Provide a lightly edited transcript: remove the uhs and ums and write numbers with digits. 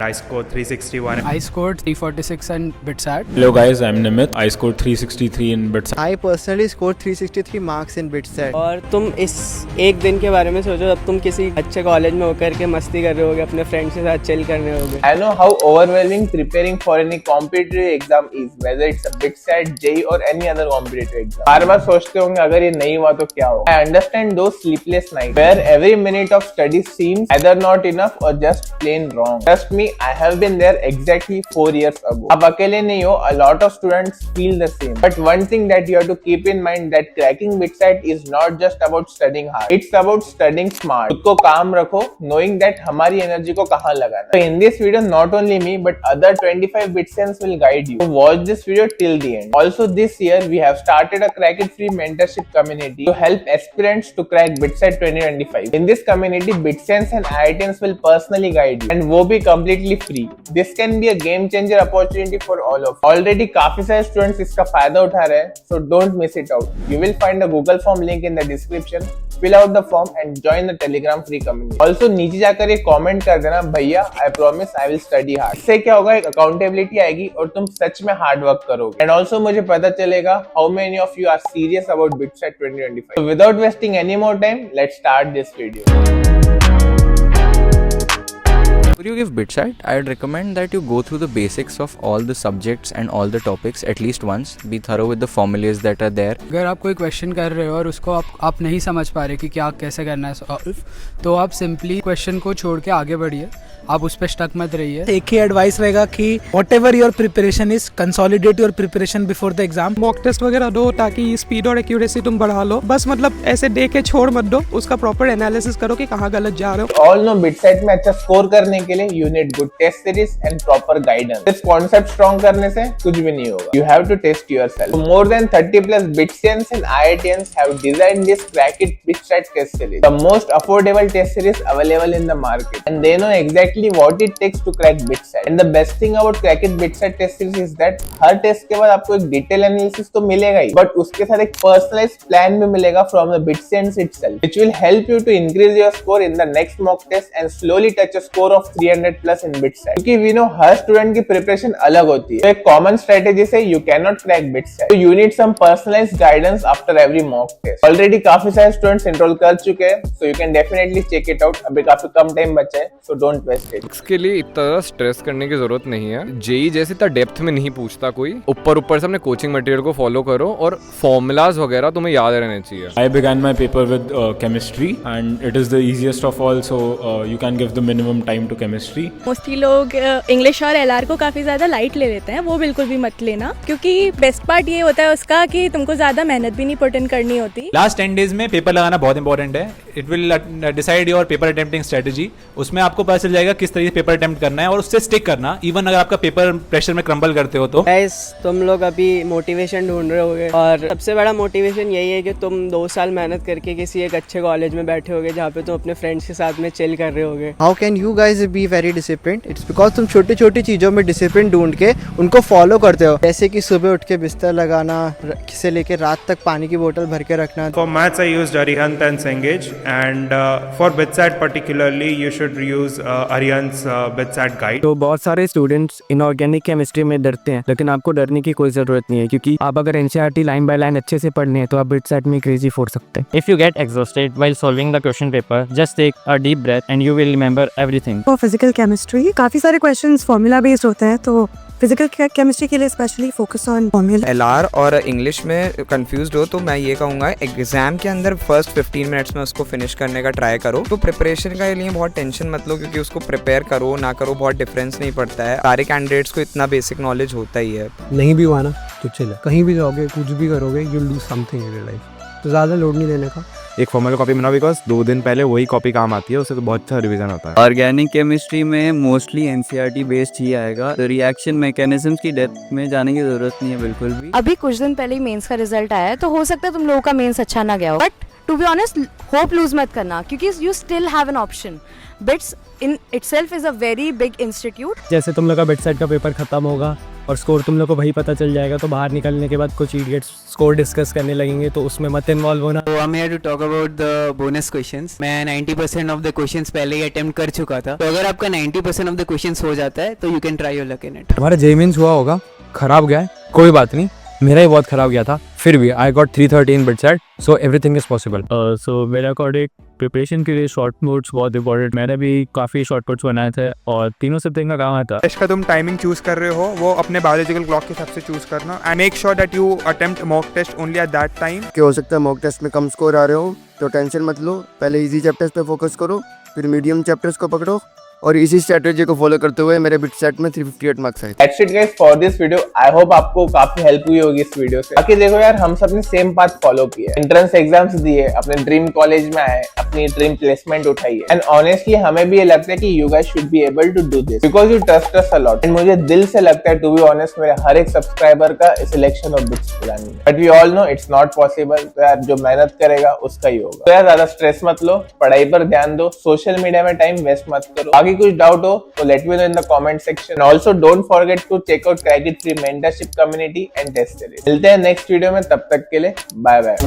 I scored 361. I scored 346 in BitSat. Hello guys, I'm Nimit. I scored 363 in BitSat. I personally scored 363 marks in BitSat. और तुम इस एक दिन के बारे में सोचो जब तुम किसी अच्छे कॉलेज में होकर के मस्ती कर रहे होगे, अपने फ्रेंड्स के साथ चिल कर रहे होगे। I know how overwhelming preparing for any competitive exam is, whether it's a BitSat, JEE or any other competitive exam. बार बार सोचते होंगे अगर ये नहीं हुआ तो क्या होगा। I understand those sleepless nights where every minute of study seems either not enough or just plain wrong. Trust me, I have been there exactly 4 years ago. आप अकेले नहीं हो, a lot of students feel the same. But one thing that you have to keep in mind that cracking BitSat is not just about studying hard. It's about studying smart. खुद को काम रखो, knowing that हमारी energy को कहाँ लगाना। So in this video, not only me but other 25 BitSens will guide you. So watch this video till the end. Also this year we have started a Crack It Free mentorship community to help aspirants to crack BitSat 2025. In this community, BitSens and IITians will personally guide you, and वो भी completely free. This can be a game changer opportunity for all of you. Already काफी सारे students इसका फायदा उठा रहे हैं, so don't miss it out. You will find a Google form link in the description. Fill out the form and join the Telegram free community. Also नीचे जाकर एक comment कर देना, भैया I promise I will study hard. इससे क्या होगा, एक accountability आएगी और तुम सच में hard work करोगे. And also मुझे पता चलेगा how many of you are serious about BitSat 2025. So without wasting any more time, let's start this video. Before you give BitSat, I would recommend that you go through the basics of all the subjects and all the topics at least once. Be thorough with the formulas that are there. अगर आप कोई question कर रहे हो और उसको आप नहीं समझ पा रहे कि क्या कैसे करना है सॉल्व, तो आप सिंपली क्वेश्चन को छोड़ के आगे बढ़िए, आप उस पर स्टक मत रहिए। एक ही एडवाइस रहेगा कि whatever your preparation is, consolidate your preparation before the exam. Mock test वगैरह दो ताकि स्पीड और एक्यूरेसी तुम बढ़ा लो। बस मतलब ऐसे दे के छोड़ मत दो, उसका प्रॉपर एनालिसिस करो कि कहाँ गलत जा रहे हो। All know BitSat में अच्छा स्कोर करने के लिए you need good test series and proper guidance. सिर्फ कॉन्सेप्ट स्ट्रॉन्ग करने से कुछ भी नहीं होगा. You have to test yourself. So more than 30 plus BitSens and IITians have designed this Crack It BitSat test series, the most affordable test series available in the market, and they know exactly what it takes to crack BitSat. And the best thing about Crack It BitSat test series is that हर test के बाद आपको एक detail analysis तो मिलेगा ही, but उसके साथ एक पर्सनलाइज्ड प्लान भी मिलेगा from the BitSens itself, which will help you to increase your score in the next mock test and slowly touch a score of 300 plus in BitSat. क्योंकि we know her student की preparation अलग होती है, तो एक common strategy से you cannot crack BitSat. So you need some personalized guidance after every mock test. Already काफी सारे स्टूडेंट्स एनरोल कर चुके हैं, so you can definitely check it out. अभी काफी कम टाइम बचा है, so don't waste it. इसके लिए इतना स्ट्रेस करने की जरूरत नहीं है। जेई जैसे इतना डेप्थ में नहीं पूछता कोई, ऊपर से अपने कोचिंग मटेरियल को फॉलो करो और फॉर्मूलाज वगैरह तुम्हें याद रहने चाहिए। I began my paper with chemistry and it is the easiest of all, so you can give the minimum time to chemistry. Mostly लोग इंग्लिश और एलआर को काफ़ी ज़्यादा लाइट ले लेते हैं, वो बिल्कुल भी मत लेना, क्योंकि बेस्ट पार्ट ये होता है उसका कि तुमको ज़्यादा मेहनत भी नहीं पुट इन करनी होती। लास्ट 10 डेज में पेपर लगाना बहुत इंपॉर्टेंट है। It will decide your paper attempting strategy. उसमें आपको पता चल जाएगा किस तरीके से पेपर अटेम्प्ट करना है और उससे स्टिक करना, इवन अगर आपका पेपर प्रेशर में क्रम्बल करते हो तो। गाइस, तुम लोग अभी मोटिवेशन ढूंढ रहे होगे और सबसे बड़ा मोटिवेशन यही है कि तुम 2 साल मेहनत करके किसी एक अच्छे कॉलेज में बैठे होगे जहाँ पे तुम अपने फ्रेंड्स के साथ में चिल कर रहे होगे। How can you guys be very disciplined? It's because तुम छोटी छोटी चीज़ों में डिसिप्लिन ढूंढ के उनको फॉलो करते हो, जैसे कि सुबह उठ के बिस्तर लगाना से लेके रात तक पानी की बोतल भर के रखना। For maths, I used Arihant and Cengage, and for BitSat particularly, you should use Arihant's BitSat guide. तो बहुत सारे स्टूडेंट्स इनऑर्गेनिक केमिस्ट्री में डरते हैं, लेकिन आपको डरने की कोई जरूरत नहीं है, क्योंकि आप अगर एनसीईआरटी लाइन बाय लाइन अच्छे से पढ़ने हैं तो आप BitSat में क्रेजी फोड़ सकते हैं। If you get exhausted while solving the question paper, just take a deep breath and you will remember everything. For physical chemistry, काफी सारे क्वेश्चंस फॉर्मूला बेस्ड होते हैं, तो फिजिकल केमिस्ट्री के लिए specially focus on formula. LR और English में confused हो तो मैं ये कहूँगा एग्जाम के अंदर फर्स्ट 15 मिनट्स में उसको फिनिश करने का ट्राई करो। तो प्रिपरेशन के लिए बहुत टेंशन मत लो, क्योंकि उसको प्रिपेयर करो ना करो बहुत डिफरेंस नहीं पड़ता है। सारे कैंडिडेट्स को इतना बेसिक नॉलेज होता ही है। नहीं भी हुआ ना तो चले, कहीं भी जाओगे कुछ भी करोगे, you will do something in your life, तो ज़्यादा लोड नहीं लेने का। एक फॉर्मूला कॉपी बनाओ, बिकॉज 2 दिन पहले वही कॉपी काम आती है, उससे तो बहुत अच्छा रिवीजन होता है। ऑर्गेनिक केमिस्ट्री में मोस्टली एनसीईआरटी बेस्ड ही आएगा, तो रिएक्शन मैकेनिज्म्स की डेप्थ में जाने की जरूरत नहीं है बिल्कुल भी। अभी कुछ दिन पहले ही मेंस का रिजल्ट आया है, तो हो सकता है तुम लोगों का मेंस अच्छा ना गया हो, but to be honest hope lose मत करना, क्योंकि you still have an option. BITS in itself is a very big institute. जैसे तुम लोग का BitSat का पेपर खत्म होगा और स्कोर तुम लोग को वही पता चल जाएगा। तो बाहर निकलने के बाद कुछ इडियट्स स्कोर डिस्कस करने लगेंगे, तो उसमें मत इन्वॉल्व होना। तो I am here to talk about the bonus questions. मैं 90% ऑफ द क्वेश्चंस पहले ही अटेम्प्ट कर चुका था, तो अगर आपका 90% ऑफ द क्वेश्चंस हो जाता है तो you can try your luck in it. हमारा जेमिन्स हुआ होगा, खराब गया है, कोई बात नहीं, मेरा ही बहुत खराब गया था, फिर भी I got 313 BITSAT, so everything is possible. So मेरे अकॉर्डिंग प्रिपरेशन के लिए शॉर्ट नोट्स बहुत इंपॉर्टेंट। मैंने भी काफ़ी शॉर्ट नोट्स बनाए थे और तीनों सब्जेक्ट का काम आता। टेस्ट का तुम टाइमिंग चूज कर रहे हो वो अपने बायोलॉजिकल क्लॉक के हिसाब से चूज करना and make sure that you attempt mock test only at that time. क्या हो सकता है मॉक टेस्ट में कम स्कोर आ रहे हो तो टेंशन मत लो, पहले इजी चैप्टर्स पे फोकस करो, फिर मीडियम चैप्टर्स को पकड़ो और इसी स्ट्रेटेजी को फॉलो करते हुए मेरे बिट सेट में 358 मार्क्स आए। That's it guys for this video. I hope आपको काफी हेल्प हुई होगी इस वीडियो से। बाकी देखो यार, हम सब ने सेम पाथ फॉलो किया, एंट्रेंस एग्जाम्स दिए, अपने ड्रीम कॉलेज में आए, अपनी ड्रीम प्लेसमेंट उठाई है एंड ऑनेस्टली हमें भी ये लगता है कि you guys should be able to do this because you trust us a lot and मुझे दिल से लगता है टू बी ऑनेस्ट मेरे हर एक सब्सक्राइबर का सिलेक्शन ऑफ बिट्स प्लान है, but we all know it's not possible. तो यार जो मेहनत करेगा उसका ही होगा। तो यार ज्यादा स्ट्रेस मत लो, पढ़ाई पर ध्यान दो, सोशल मीडिया में टाइम वेस्ट मत करो। आगे कुछ डाउट हो तो let me know in the comment section. Also don't forget to check out Crack It free mentorship community and test series. मिलते हैं नेक्स्ट वीडियो में, तब तक के लिए बाय बाय।